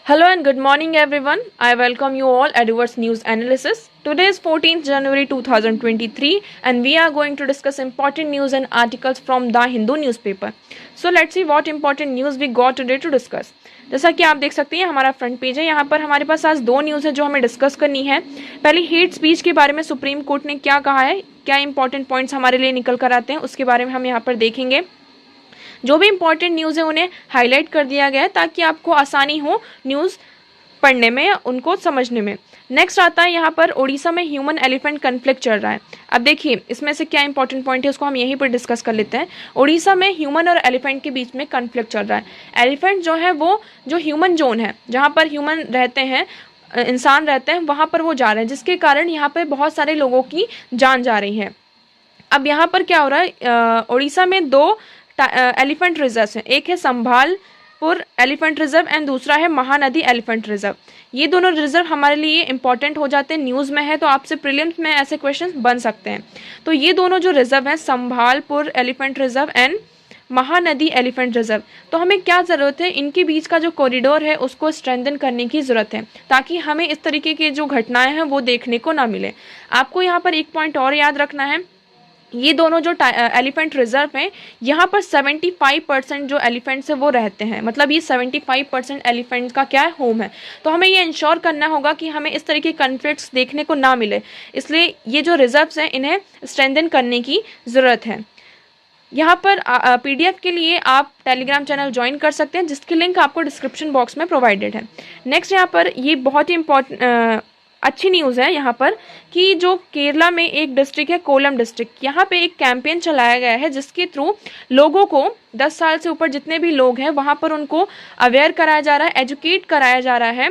Hello and good morning everyone. I welcome you all at Reverse News Analysis. Today is 14th January 2023 and we are going to discuss important news and articles from the Hindu newspaper. So let's see what important news we got today to discuss. जैसा कि आप देख सकते हैं हमारा front page है। यहाँ पर हमारे पास आज दो न्यूज़ है जो हमें डिस्कस करनी है। पहले हेट स्पीच के बारे में सुप्रीम कोर्ट ने क्या कहा है, क्या इंपॉर्टेंट पॉइंट्स हमारे लिए निकल कर आते हैं, उसके बारे में हम यहाँ पर देखेंगे। जो भी इंपॉर्टेंट न्यूज़ है उन्हें हाईलाइट कर दिया गया है ताकि आपको आसानी हो न्यूज़ पढ़ने में या उनको समझने में। नेक्स्ट आता है यहाँ पर ओडिशा में ह्यूमन एलिफेंट कन्फ्लिक्ट चल रहा है। अब देखिए इसमें से क्या इंपॉर्टेंट पॉइंट है उसको हम यहीं पर डिस्कस कर लेते हैं। ओडिशा में ह्यूमन और एलिफेंट के बीच में कन्फ्लिक्ट चल रहा है। एलिफेंट जो है वो जो ह्यूमन जोन है जहाँ पर ह्यूमन रहते हैं, इंसान रहते हैं, वहाँ पर वो जा रहे हैं, जिसके कारण यहाँ पर बहुत सारे लोगों की जान जा रही है। अब यहाँ पर क्या हो रहा है, ओडिशा में दो एलिफेंट रिजर्व हैं। एक है संभालपुर एलिफेंट रिजर्व एंड दूसरा है महानदी एलिफेंट रिजर्व। ये दोनों रिजर्व हमारे लिए इंपॉर्टेंट हो जाते हैं, न्यूज़ में है तो आपसे प्रीलिम्स में ऐसे क्वेश्चन बन सकते हैं। तो ये दोनों जो रिजर्व हैं, Sambalpur elephant reserve and Mahanadi elephant reserve, तो हमें क्या ज़रूरत है, इनके बीच का जो कॉरिडोर है उसको स्ट्रेंथन करने की ज़रूरत है ताकि हमें इस तरीके की जो घटनाएं हैं वो देखने को ना मिले। आपको यहाँ पर एक पॉइंट और याद रखना है, ये दोनों जो एलिफेंट रिजर्व हैं यहाँ पर 75% जो एलिफेंट्स हैं वो रहते हैं, मतलब ये 75% एलिफेंट का क्या है, होम है। तो हमें ये इंश्योर करना होगा कि हमें इस तरह के कन्फ्लिक्ट्स देखने को ना मिले, इसलिए ये जो रिजर्व्स हैं इन्हें स्ट्रेंथन करने की ज़रूरत है। यहाँ पर PDF के लिए आप टेलीग्राम चैनल ज्वाइन कर सकते हैं जिसकी लिंक आपको डिस्क्रिप्शन बॉक्स में प्रोवाइडेड है। नेक्स्ट यहाँ पर ये बहुत ही अच्छी न्यूज़ है यहाँ पर कि जो केरला में एक डिस्ट्रिक्ट है कोलम डिस्ट्रिक्ट, यहाँ पे एक कैंपेन चलाया गया है जिसके थ्रू लोगों को 10 साल से ऊपर जितने भी लोग हैं वहाँ पर उनको अवेयर कराया जा रहा है, एजुकेट कराया जा रहा है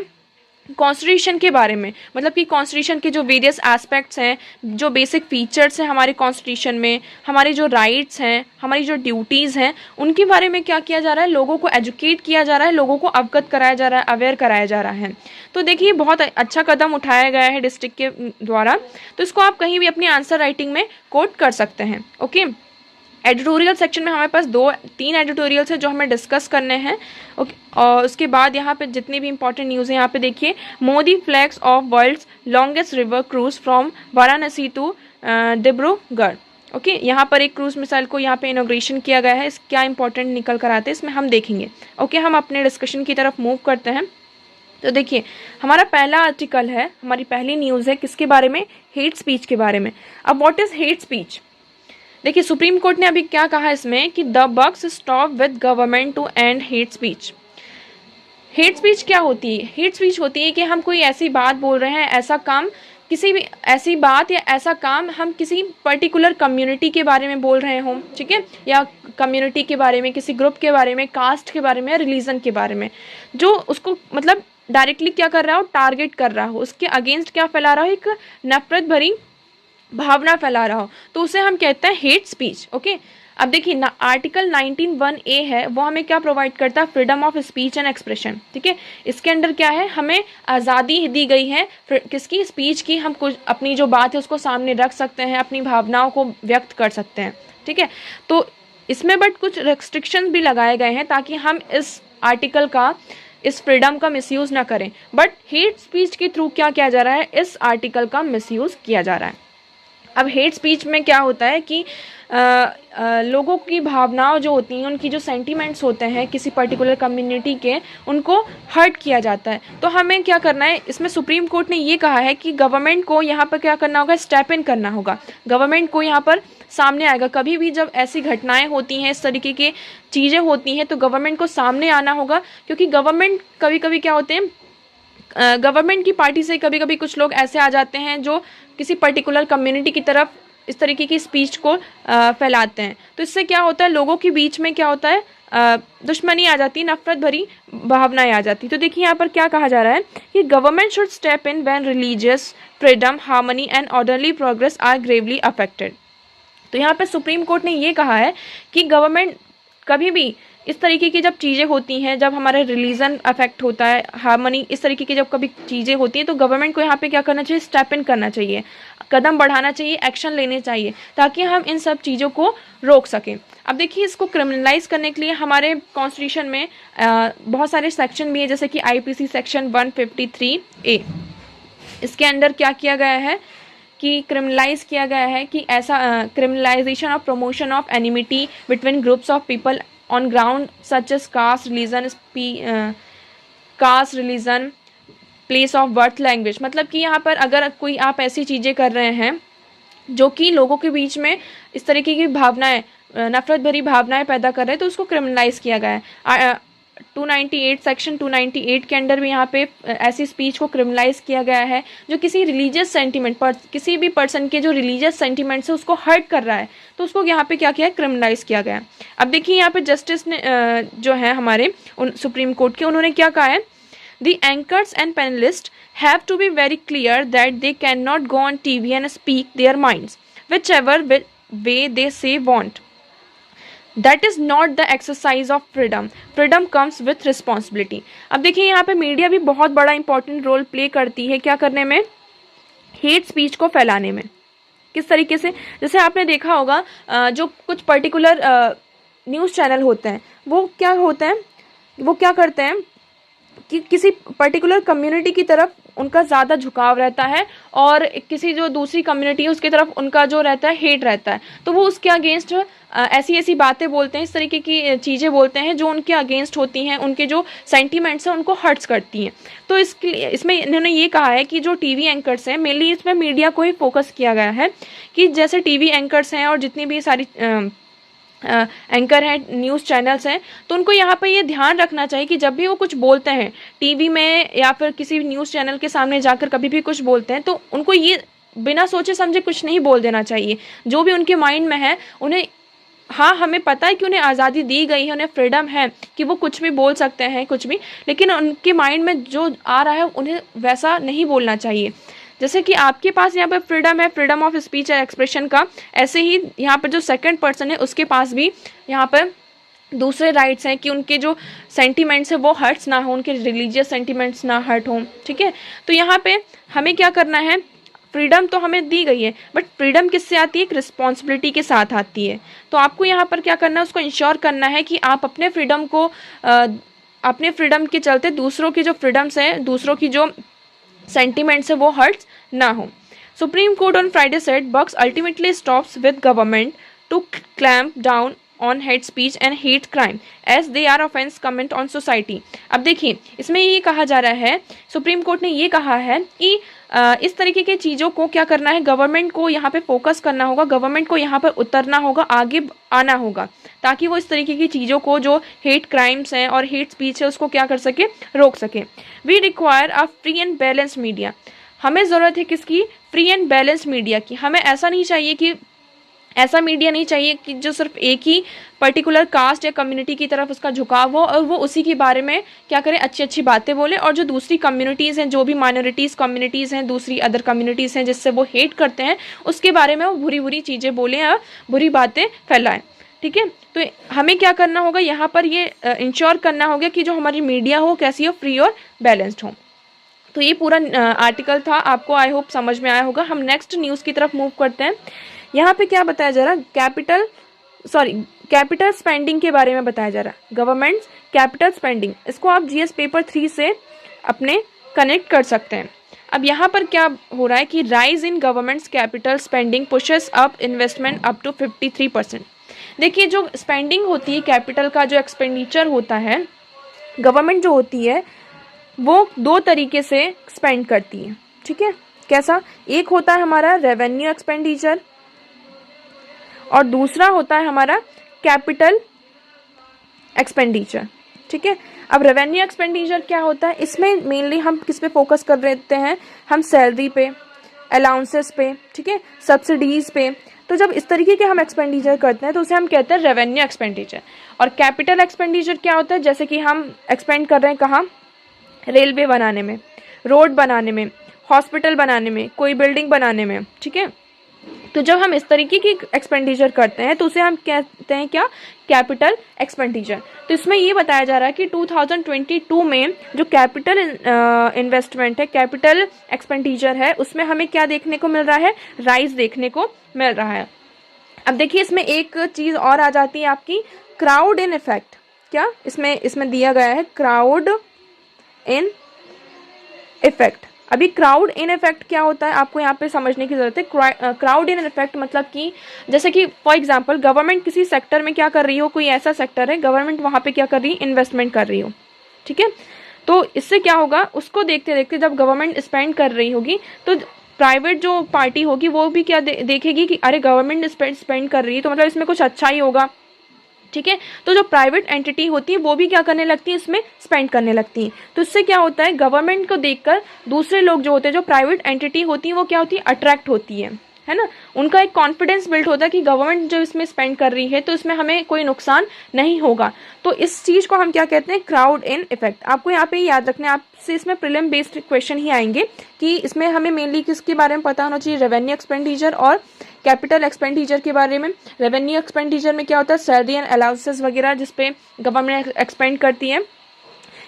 कॉन्स्टिट्यूशन के बारे में। मतलब कि कॉन्स्टिट्यूशन के जो वेरियस एस्पेक्ट्स हैं, जो बेसिक फीचर्स हैं हमारे कॉन्स्टिट्यूशन में, हमारे जो राइट्स हैं, हमारी जो ड्यूटीज़ हैं, उनके बारे में क्या किया जा रहा है, लोगों को एजुकेट किया जा रहा है, लोगों को अवगत कराया जा रहा है, अवेयर कराया जा रहा है। तो देखिए बहुत अच्छा कदम उठाया गया है डिस्ट्रिक्ट के द्वारा, तो इसको आप कहीं भी अपनी आंसर राइटिंग में कोट कर सकते हैं। ओके, एडिटोरियल सेक्शन में हमारे पास 2-3 एडिटोरियल्स हैं जो हमें डिस्कस करने हैं। ओके, और उसके बाद यहाँ पे जितनी भी इंपॉर्टेंट न्यूज़ है यहाँ पे देखिए, Modi flags off world's longest river cruise from Varanasi to Dibrugarh. Okay, यहाँ पर एक क्रूज मिसाइल को यहाँ पे इनॉग्रेशन किया गया है। इस क्या इंपॉर्टेंट निकल कर आते हैं इसमें हम देखेंगे। ओके, हम अपने डिस्कशन की तरफ मूव करते हैं। तो देखिए हमारा पहला आर्टिकल है, हमारी पहली न्यूज़ है किसके बारे में, हेट स्पीच के बारे में। अब व्हाट इज़ हेट स्पीच, देखिए सुप्रीम कोर्ट ने अभी क्या कहा इसमें कि the bucks stop with government to end hate speech. Hate speech क्या होती है, हेट स्पीच होती है कि हम कोई ऐसी बात बोल रहे हैं, ऐसा काम, किसी भी ऐसी बात या ऐसा काम हम किसी पर्टिकुलर कम्युनिटी के बारे में बोल रहे हों, ठीक है, या कम्युनिटी के बारे में, किसी ग्रुप के बारे में, कास्ट के बारे में, रिलीजन के बारे में, जो उसको मतलब डायरेक्टली क्या कर रहा हो, टारगेट कर रहा हो, उसके अगेंस्ट क्या फैला रहा हो, एक नफरत भरी भावना फैला रहा हो, तो उसे हम कहते हैं हेट स्पीच। ओके, अब देखिए ना आर्टिकल 19(1)(a) है, वो हमें क्या प्रोवाइड करता है, freedom of speech and expression. ठीक है, इसके अंडर क्या है, हमें आज़ादी दी गई है किसकी, स्पीच की। हम कुछ अपनी जो बात है उसको सामने रख सकते हैं, अपनी भावनाओं को व्यक्त कर सकते हैं। ठीक है, तो इसमें बट कुछ रेस्ट्रिक्शन भी लगाए गए हैं ताकि हम इस आर्टिकल का, इस फ्रीडम का मिसयूज़ ना करें। बट हेट स्पीच के थ्रू क्या किया जा रहा है, इस आर्टिकल का मिसयूज़ किया जा रहा है। अब हेट स्पीच में क्या होता है कि लोगों की भावनाओं जो होती हैं, उनकी जो सेंटीमेंट्स होते हैं किसी पर्टिकुलर कम्युनिटी के, उनको हर्ट किया जाता है। तो हमें क्या करना है, इसमें सुप्रीम कोर्ट ने ये कहा है कि गवर्नमेंट को यहाँ पर क्या करना होगा, स्टेप इन करना होगा। गवर्नमेंट को यहाँ पर सामने आएगा, कभी भी जब ऐसी घटनाएं होती हैं, इस तरीके की चीज़ें होती हैं, तो गवर्नमेंट को सामने आना होगा। क्योंकि गवर्नमेंट कभी कभी क्या होते हैं, गवर्नमेंट की पार्टी से कभी कभी कुछ लोग ऐसे आ जाते हैं जो किसी पर्टिकुलर कम्युनिटी की तरफ इस तरीके की स्पीच को फैलाते हैं। तो इससे क्या होता है, लोगों के बीच में क्या होता है, दुश्मनी आ जाती है, नफरत भरी भावनाएं आ जाती। तो देखिए यहाँ पर क्या कहा जा रहा है कि government should step in when religious freedom, harmony and orderly progress are gravely affected. तो यहाँ पर सुप्रीम कोर्ट ने ये कहा है कि गवर्नमेंट कभी भी इस तरीके की जब चीज़ें होती हैं, जब हमारा रिलीजन अफेक्ट होता है, हार्मनी, इस तरीके की जब कभी चीज़ें होती हैं, तो गवर्नमेंट को यहाँ पे क्या करना चाहिए, स्टेप इन करना चाहिए। कदम बढ़ाना चाहिए, एक्शन लेने चाहिए, ताकि हम इन सब चीज़ों को रोक सकें। अब देखिए, इसको क्रिमिनलाइज करने के लिए हमारे कॉन्स्टिट्यूशन में बहुत सारे सेक्शन भी है, जैसे कि आईपीसी सेक्शन 153A। इसके अंदर क्या किया गया है कि क्रिमिनलाइज किया गया है कि ऐसा criminalisation of promotion of enmity between groups of people on ground such as caste, religion, place of birth, language. मतलब कि यहाँ पर अगर कोई आप ऐसी चीज़ें कर रहे हैं जो कि लोगों के बीच में इस तरीके की भावनाएं, नफरत भरी भावनाएं पैदा कर रहे हैं, तो उसको क्रिमिनलाइज किया गया है। 298 सेक्शन 298 के अंदर भी यहाँ पे ऐसी स्पीच को क्रिमिनलाइज किया गया है जो किसी रिलीजियस सेंटीमेंट पर, किसी भी पर्सन के जो रिलीजियस सेंटीमेंट से उसको हर्ट कर रहा है, तो उसको यहाँ पे क्या किया है, क्रिमिनलाइज किया गया है। अब देखिए, यहाँ पे जस्टिस ने जो है हमारे सुप्रीम कोर्ट के, उन्होंने क्या कहा है, The anchors and panelists have to be very clear that they cannot go on TV and speak their minds, whichever way they say want. That is not the exercise of freedom. Freedom comes with responsibility. अब देखिए, यहाँ पे media भी बहुत बड़ा important role play करती है, क्या करने में, हेट स्पीच को फैलाने में। किस तरीके से, जैसे आपने देखा होगा जो कुछ पर्टिकुलर न्यूज़ चैनल होते हैं, वो क्या होते हैं, वो क्या करते हैं कि किसी पर्टिकुलर कम्युनिटी की तरफ उनका ज़्यादा झुकाव रहता है, और किसी जो दूसरी कम्युनिटी है उसकी तरफ उनका जो रहता है हेट रहता है, तो वो उसके अगेंस्ट ऐसी ऐसी बातें बोलते हैं, इस तरीके की चीज़ें बोलते हैं जो उनके अगेंस्ट होती हैं, उनके जो सेंटीमेंट्स हैं उनको हर्ट्स करती हैं। तो इसमें इन्होंने ये कहा है कि जो टीवी एंकर्स हैं, मेनली इसमें मीडिया को ही फोकस किया गया है कि जैसे टीवी एंकर्स हैं और जितनी भी सारी एंकर हैं, न्यूज़ चैनल्स हैं, तो उनको यहाँ पर ये ध्यान रखना चाहिए कि जब भी वो कुछ बोलते हैं टीवी में या फिर किसी न्यूज़ चैनल के सामने जाकर कभी भी कुछ बोलते हैं, तो उनको ये बिना सोचे समझे कुछ नहीं बोल देना चाहिए। जो भी उनके माइंड में है, उन्हें, हाँ हमें पता है कि उन्हें आज़ादी दी गई है, उन्हें फ्रीडम है कि वो कुछ भी बोल सकते हैं, कुछ भी, लेकिन उनके माइंड में जो आ रहा है उन्हें वैसा नहीं बोलना चाहिए। जैसे कि आपके पास यहाँ पर फ्रीडम है, freedom of speech and expression का, ऐसे ही यहाँ पर जो सेकंड पर्सन है उसके पास भी यहाँ पर दूसरे राइट्स हैं कि उनके जो सेंटीमेंट्स है वो हर्ट्स ना हो, उनके रिलीजियस सेंटीमेंट्स ना हर्ट हों। ठीक है, तो यहाँ पे हमें क्या करना है, फ्रीडम तो हमें दी गई है, बट फ्रीडम किससे आती है, एक रिस्पॉन्सिबिलिटी के साथ आती है। तो आपको यहाँ पर क्या करना है, उसको इंश्योर करना है कि आप अपने फ्रीडम को अपने फ्रीडम के चलते दूसरों की जो फ्रीडम्स हैं, दूसरों की जो सेंटीमेंट्स है वो हर्ट्स ना हो। Supreme Court on Friday said bucks ultimately stops with government to clamp down on hate speech and hate crime as they are offence comment on society. अब देखिए, इसमें ये कहा जा रहा है, सुप्रीम कोर्ट ने ये कहा है कि इस तरीके की चीज़ों को क्या करना है, गवर्नमेंट को यहाँ पे फोकस करना होगा, गवर्नमेंट को यहाँ पर उतरना होगा, आगे आना होगा, ताकि वो इस तरीके की चीज़ों को, जो हेट क्राइम्स हैं और हेट स्पीच है, उसको क्या कर सके, रोक सके। We require a free and balance media. हमें ज़रूरत है किसकी, फ्री एंड बैलेंस मीडिया की। हमें ऐसा नहीं चाहिए कि, ऐसा मीडिया नहीं चाहिए कि जो सिर्फ एक ही पर्टिकुलर कास्ट या कम्युनिटी की तरफ उसका झुकाव हो और वो उसी के बारे में क्या करें, अच्छी अच्छी बातें बोले, और जो दूसरी कम्युनिटीज़ हैं, जो भी माइनॉरिटीज़ कम्युनिटीज़ हैं, दूसरी अदर कम्युनिटीज़ हैं जिससे वो हेट करते हैं, उसके बारे में वो बुरी बुरी चीज़ें बोलें या बुरी बातें फैलाएं। ठीक है, तो हमें क्या करना होगा, यहाँ पर ये इंश्योर करना होगा कि जो हमारी मीडिया हो कैसी हो, फ्री और बैलेंस्ड हो। तो ये पूरा आर्टिकल था, आपको आई होप समझ में आया होगा। हम नेक्स्ट न्यूज़ की तरफ मूव करते हैं। यहाँ पे क्या बताया जा रहा है, कैपिटल स्पेंडिंग के बारे में बताया जा रहा है, गवर्नमेंट कैपिटल स्पेंडिंग। इसको आप जीएस पेपर 3 से अपने कनेक्ट कर सकते हैं। अब यहाँ पर क्या हो रहा है कि rise in government's capital spending pushes up investment up to 53%। देखिए, जो स्पेंडिंग होती है, कैपिटल का जो एक्सपेंडिचर होता है, गवर्नमेंट जो होती है वो दो तरीके से स्पेंड करती है। ठीक है, कैसा, एक होता है हमारा रेवेन्यू एक्सपेंडिचर और दूसरा होता है हमारा कैपिटल एक्सपेंडिचर। ठीक है, अब रेवेन्यू एक्सपेंडिचर क्या होता है, इसमें मेनली हम किस पे फोकस कर रहे हैं, हम सैलरी पे, अलाउंसेस पे, ठीक है, सब्सिडीज पे। तो जब इस तरीके के हम एक्सपेंडिचर करते हैं तो उसे हम कहते हैं रेवेन्यू एक्सपेंडिचर। और कैपिटल एक्सपेंडिचर क्या होता है, जैसे कि हम एक्सपेंड कर रहे हैं कहाँ, रेलवे बनाने में, रोड बनाने में, हॉस्पिटल बनाने में, कोई बिल्डिंग बनाने में। ठीक है, तो जब हम इस तरीके की एक्सपेंडिचर करते हैं तो उसे हम कहते हैं क्या, कैपिटल एक्सपेंडिचर। तो इसमें ये बताया जा रहा है कि 2022 में जो कैपिटल इन्वेस्टमेंट है, कैपिटल एक्सपेंडिचर है, उसमें हमें क्या देखने को मिल रहा है, राइज देखने को मिल रहा है। अब देखिए इसमें एक चीज़ और आ जाती है आपकी, क्राउड इन इफेक्ट। क्या इसमें दिया गया है क्राउड इन इफेक्ट। अभी क्राउड इन इफेक्ट क्या होता है आपको यहाँ पे समझने की जरूरत है। क्राउड इन इफेक्ट मतलब कि जैसे कि फॉर एग्जांपल गवर्नमेंट किसी सेक्टर में क्या कर रही हो, कोई ऐसा सेक्टर है गवर्नमेंट वहाँ पे क्या कर रही है, इन्वेस्टमेंट कर रही हो, ठीक है। तो इससे क्या होगा, उसको देखते देखते जब गवर्नमेंट स्पेंड कर रही होगी तो प्राइवेट जो पार्टी होगी वो भी क्या देखेगी कि अरे गवर्नमेंट स्पेंड कर रही है तो मतलब इसमें कुछ अच्छा ही होगा, ठीक है। तो जो प्राइवेट एंटिटी होती है वो भी क्या करने लगती है, इसमें स्पेंड करने लगती है। तो इससे क्या होता है, गवर्नमेंट को देखकर दूसरे लोग जो होते हैं, जो प्राइवेट एंटिटी होती है वो क्या होती है, अट्रैक्ट होती है ना। उनका एक कॉन्फिडेंस बिल्ड होता है कि गवर्नमेंट जो इसमें स्पेंड कर रही है तो इसमें हमें कोई नुकसान नहीं होगा। तो इस चीज़ को हम क्या कहते हैं, क्राउड इन इफेक्ट। आपको यहाँ पे याद रखना है, आपसे इसमें प्रीलिम बेस्ड क्वेश्चन ही आएंगे कि इसमें हमें मेनली किसके बारे में पता होना चाहिए, रेवेन्यू एक्सपेंडिचर और कैपिटल एक्सपेंडिचर के बारे में। रेवेन्यू एक्सपेंडिचर में क्या होता है, सैलरी एंड अलाउंसेस वगैरह जिसपे गवर्नमेंट एक्सपेंड करती है।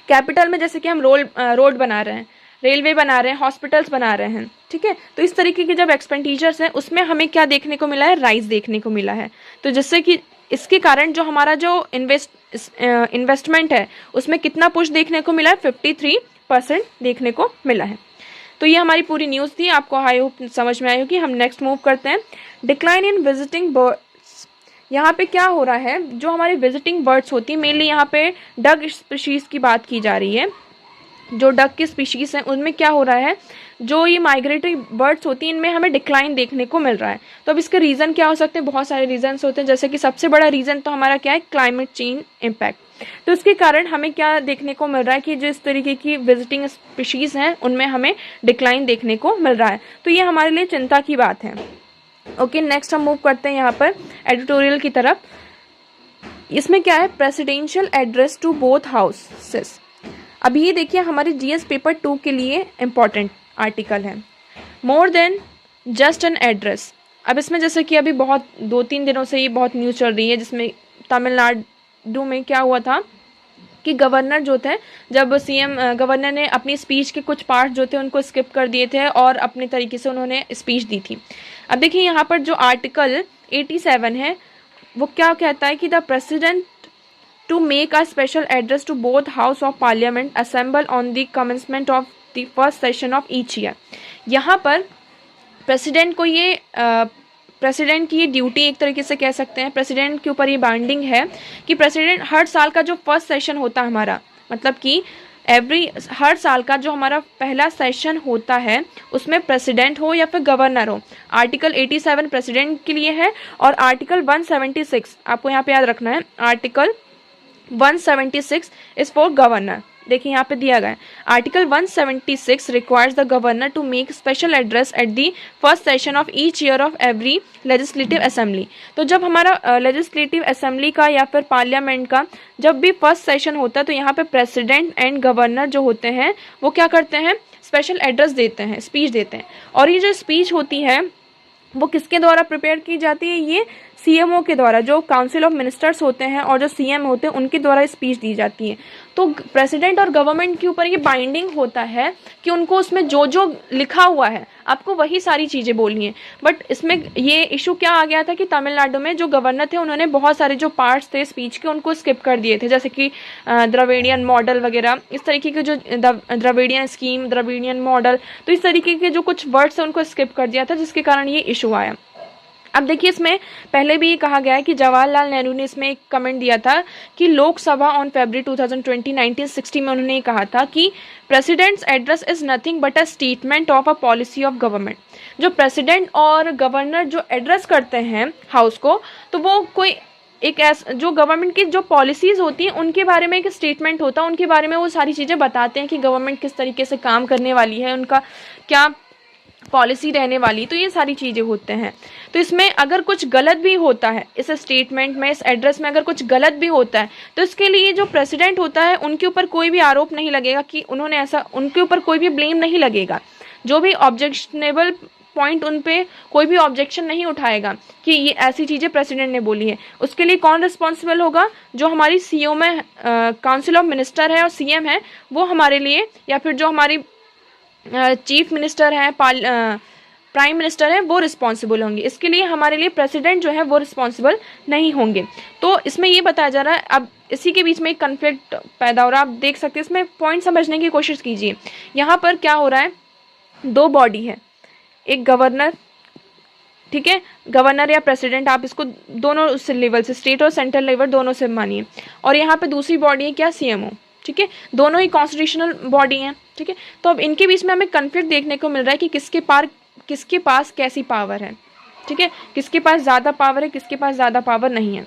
कैपिटल में जैसे कि हम रोड बना रहे हैं, रेलवे बना रहे हैं, हॉस्पिटल्स बना रहे हैं, ठीक है। तो इस तरीके के जब एक्सपेंडिचर्स हैं उसमें हमें क्या देखने को मिला है, राइज देखने को मिला है। तो जिससे कि इसके कारण जो हमारा जो इन्वेस्टमेंट है उसमें कितना पुश देखने को मिला है, 53% देखने को मिला है। तो ये हमारी पूरी न्यूज़ थी, आपको आई होप समझ में आई होगी। हम नेक्स्ट मूव करते हैं, डिक्लाइन इन विजिटिंग बर्ड्स। यहाँ पे क्या हो रहा है, जो हमारी विजिटिंग बर्ड्स होती है, मेनली यहाँ पे डक स्पीशीज़ की बात की जा रही है। जो डक की स्पीशीज़ हैं उनमें क्या हो रहा है, जो ये माइग्रेटरी बर्ड्स होती हैं इनमें हमें डिक्लाइन देखने को मिल रहा है। तो अब इसके रीज़न क्या हो सकते हैं, बहुत सारे रीजन्स होते हैं, जैसे कि सबसे बड़ा रीज़न तो हमारा क्या है, क्लाइमेट चेंज इम्पैक्ट। तो इसके कारण हमें क्या देखने को मिल रहा है कि जो इस तरीके की विजिटिंग स्पीशीज़ हैं उनमें हमें डिक्लाइन देखने को मिल रहा है। तो ये हमारे लिए चिंता की बात है। ओके, नेक्स्ट हम मूव करते हैं यहाँ पर एडिटोरियल की तरफ। इसमें क्या है, presidential address to both houses. अभी ये देखिए हमारे जीएस पेपर 2 के लिए इम्पॉर्टेंट आर्टिकल है, more than just an address. अब इसमें जैसे कि अभी बहुत 2-3 दिनों से ये बहुत न्यूज़ चल रही है, जिसमें तमिलनाडु में क्या हुआ था कि गवर्नर जो थे, जब सीएम गवर्नर ने अपनी स्पीच के कुछ पार्ट जो थे उनको स्किप कर दिए थे और अपने तरीके से उन्होंने स्पीच दी थी। अब देखिए यहाँ पर जो आर्टिकल 87 है वो क्या कहता है कि the president to make a special address to both House of Parliament assemble on the commencement of the first session of each year। यहाँ पर प्रेसिडेंट को ये प्रेसिडेंट की ये ड्यूटी एक तरीके से कह सकते हैं, प्रेसिडेंट के ऊपर ये बाइंडिंग है कि प्रेसिडेंट हर साल का जो फर्स्ट सेशन होता है हमारा, मतलब कि हर साल का जो हमारा पहला सेशन होता है उसमें प्रेसिडेंट हो या फिर गवर्नर हो। आर्टिकल 87 प्रेसिडेंट के लिए है और आर्टिकल 176 आपको यहाँ पे याद रखना है, आर्टिकल 176 इज फॉर गवर्नर। देखिए यहाँ पे दिया गया है, article 176 requires the governor to make special address at the first session of each year of every legislative assembly. तो जब हमारा लेजिस्लेटिव असेंबली का या फिर पार्लियामेंट का जब भी फर्स्ट सेशन होता है तो यहाँ पे प्रेसिडेंट एंड गवर्नर जो होते हैं वो क्या करते हैं, स्पेशल एड्रेस देते हैं, स्पीच देते हैं। और ये जो स्पीच होती है वो किसके द्वारा प्रिपेयर की जाती है, ये सीएमओ के द्वारा, जो काउंसिल ऑफ मिनिस्टर्स होते हैं और जो सीएम होते हैं उनके द्वारा स्पीच दी जाती है। तो प्रेसिडेंट और गवर्नमेंट के ऊपर ये बाइंडिंग होता है कि उनको उसमें जो जो लिखा हुआ है आपको वही सारी चीज़ें बोलनी है। बट इसमें ये इशू क्या आ गया था कि तमिलनाडु में जो गवर्नर थे उन्होंने बहुत सारे जो पार्ट्स थे स्पीच के उनको स्किप कर दिए थे, जैसे कि द्रविडियन मॉडल वगैरह, इस तरीके के जो द्रविडियन स्कीम, द्रविडियन मॉडल, तो इस तरीके के जो कुछ वर्ड्स हैं उनको स्किप कर दिया था, जिसके कारण ये इशू आया। अब देखिए इसमें पहले भी कहा गया है कि जवाहरलाल नेहरू ने इसमें एक कमेंट दिया था कि लोकसभा ऑन फरवरी 2020 1960 में उन्होंने कहा था कि president's address is nothing but a statement of a policy of government. जो प्रेसिडेंट और गवर्नर जो एड्रेस करते हैं हाउस को, तो वो कोई एक ऐसा जो गवर्नमेंट की जो पॉलिसीज़ होती हैं उनके बारे में एक स्टेटमेंट होता है, उनके बारे में वो सारी चीज़ें बताते हैं कि गवर्नमेंट किस तरीके से काम करने वाली है, उनका क्या पॉलिसी रहने वाली, तो ये सारी चीज़ें होते हैं। तो इसमें अगर कुछ गलत भी होता है, इस स्टेटमेंट में, इस एड्रेस में अगर कुछ गलत भी होता है तो इसके लिए जो प्रेसिडेंट होता है उनके ऊपर कोई भी आरोप नहीं लगेगा कि उन्होंने ऐसा, उनके ऊपर कोई भी ब्लेम नहीं लगेगा। जो भी ऑब्जेक्शनेबल पॉइंट उन पे कोई भी ऑब्जेक्शन नहीं उठाएगा कि ये ऐसी चीज़ें प्रेसिडेंट ने बोली है, उसके लिए कौन रिस्पॉन्सिबल होगा? जो हमारी सीओ में काउंसिल ऑफ मिनिस्टर है और सीएम है, वो हमारे लिए, या फिर जो हमारी चीफ मिनिस्टर है, प्राइम मिनिस्टर है, वो रिस्पॉन्सिबल होंगे। इसके लिए हमारे लिए प्रेसिडेंट जो है वो रिस्पॉन्सिबल नहीं होंगे। तो इसमें ये बताया जा रहा है, अब इसी के बीच में एक कन्फ्लिक्ट पैदा हो रहा है। आप देख सकते हैं, इसमें पॉइंट समझने की कोशिश कीजिए। यहाँ पर क्या हो रहा है, दो बॉडी है, एक गवर्नर, ठीक है, गवर्नर या प्रेसिडेंट, आप इसको दोनों लेवल से, स्टेट और सेंट्रल लेवल दोनों से मानिए, और यहाँ पे दूसरी बॉडी है क्या, सीएमओ, ठीक है, दोनों ही कॉन्स्टिट्यूशनल बॉडी हैं, ठीक है। तो अब इनके बीच में हमें कन्फ्लिक्ट देखने को मिल रहा है कि किसके पास कैसी पावर है, ठीक है, किसके पास ज़्यादा पावर है, किसके पास ज़्यादा पावर नहीं है।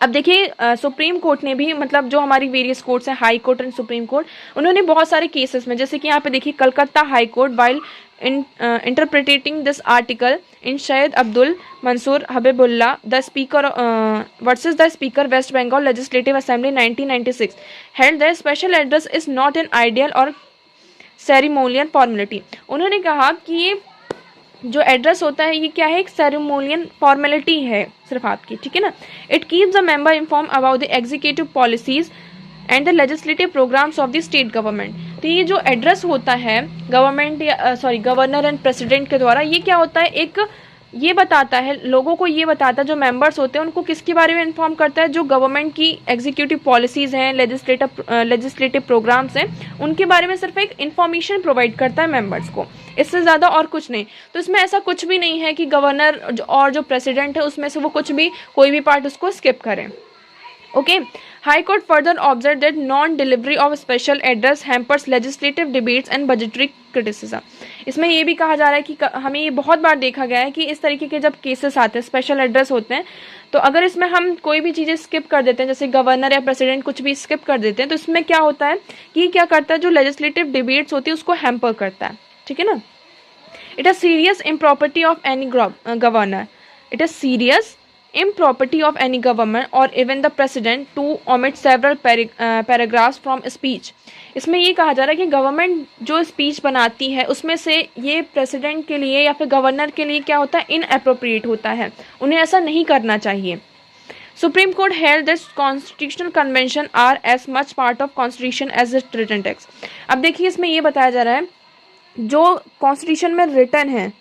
अब देखिए सुप्रीम कोर्ट ने भी, मतलब जो हमारी वेरियस कोर्ट्स हैं, high court and supreme court, उन्होंने बहुत सारे केसेस में, जैसे कि यहाँ पे देखिए Calcutta High Court while interpreting this article in Syed Abdul Mansoor Habibullah the speaker versus the speaker West Bengal legislative assembly 1996 held the special address is not an ideal or ceremonial formality. उन्होंने कहा कि ये जो एड्रेस होता है ये क्या है, एक सेरेमोनियल फॉर्मेलिटी है सिर्फ आपकी, ठीक है ना। It keeps the member inform about the executive policies and the legislative programmes of the state government. तो ये जो एड्रेस होता है गवर्नमेंट या गवर्नर एंड प्रेसिडेंट के द्वारा, ये क्या होता है, एक ये बताता है लोगों को, ये बताता है जो मेंबर्स होते हैं उनको किसके बारे में इन्फॉर्म करता है, जो गवर्नमेंट की एग्जीक्यूटिव पॉलिसीज़ हैं, लेजिस्लेटिव प्रोग्राम्स हैं, उनके बारे में सिर्फ एक इन्फॉर्मेशन प्रोवाइड करता है मेंबर्स को, इससे ज़्यादा और कुछ नहीं। तो इसमें ऐसा कुछ भी नहीं है कि गवर्नर और जो प्रेसिडेंट है उसमें से वो कुछ भी, कोई भी पार्ट उसको स्किप करें। Okay, high court further observe that non delivery of special address hampers legislative debates and budgetary criticism. इसमें ये भी कहा जा रहा है कि हमें ये बहुत बार देखा गया है कि इस तरीके के जब केसेस आते हैं, स्पेशल एड्रेस होते हैं, तो अगर इसमें हम कोई भी चीज़ें स्किप कर देते हैं, जैसे गवर्नर या प्रेसिडेंट कुछ भी स्किप कर देते हैं, तो इसमें क्या होता है कि क्या करता है, जो लेजिस्लेटिव डिबेट्स होती है उसको हैम्पर करता है, ठीक है ना। It is serious impropriety of any governor. It is serious impropriety of any government or even the president to omit several paragraphs from speech. इसमें ये कहा जा रहा है कि गवर्नमेंट जो स्पीच बनाती है उसमें से ये प्रेसिडेंट के लिए या फिर गवर्नर के लिए क्या होता है, इनअप्रोप्रिएट होता है, उन्हें ऐसा नहीं करना चाहिए। Supreme Court held that constitutional convention are as much part of constitution as it written text. अब देखिए इसमें ये बताया जा रहा है जो कॉन्स्टिट्यूशन में रिटन है